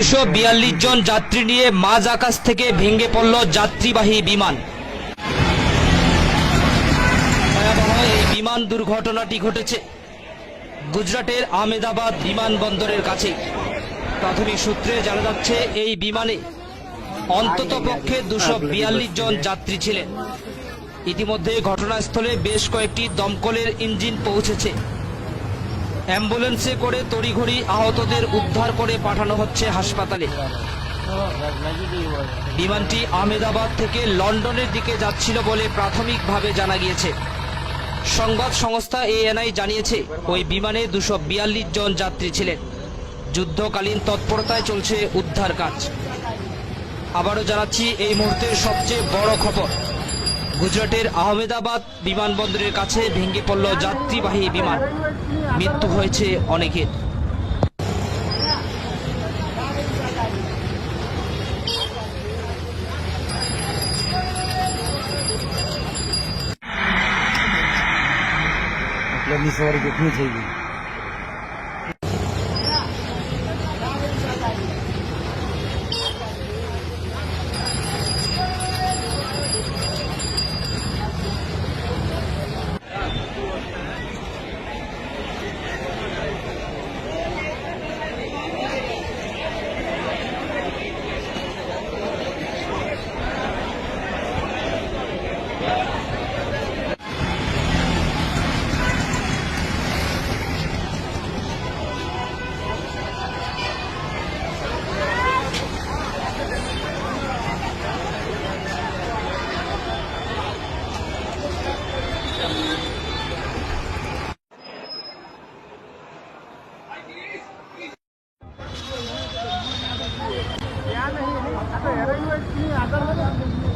242 জন যাত্রী নিয়ে মাঝ আকাশ থেকে ভেঙে পড়ল যাত্রীবাহী বিমান। ভয়াবহ এই বিমান দুর্ঘটনাটি ঘটেছে গুজরাটের আহমেদাবাদ বিমানবন্দরের কাছে। প্রাথমিক সূত্রে জানা যাচ্ছে এই বিমানে অন্ততপক্ষে 242 জন যাত্রী ছিলেন। ইতিমধ্যে ঘটনাস্থলে বেশ কয়েকটি দমকলের ইঞ্জিন পৌঁছেছে। অ্যাম্বুলেন্সে করে তড়িঘড়ি আহতদের উদ্ধার করে পাঠানো হচ্ছে হাসপাতালে। বিমানটি আহমেদাবাদ থেকে লন্ডনের দিকে যাচ্ছিল বলে প্রাথমিকভাবে জানা গিয়েছে। সংবাদ সংস্থা এএনআই জানিয়েছে ওই বিমানে 242 জন যাত্রী ছিলেন। যুদ্ধকালীন তৎপরতায় চলছে উদ্ধার কাজ। আবারও জানাচ্ছি এই মুহূর্তের সবচেয়ে বড় খবর, গুজরাটের আহমেদাবাদ বিমানবন্দরের কাছে ভেঙে পড়ল যাত্রীবাহী বিমান। মৃত্যু হয়েছে অনেকের। या नहीं आता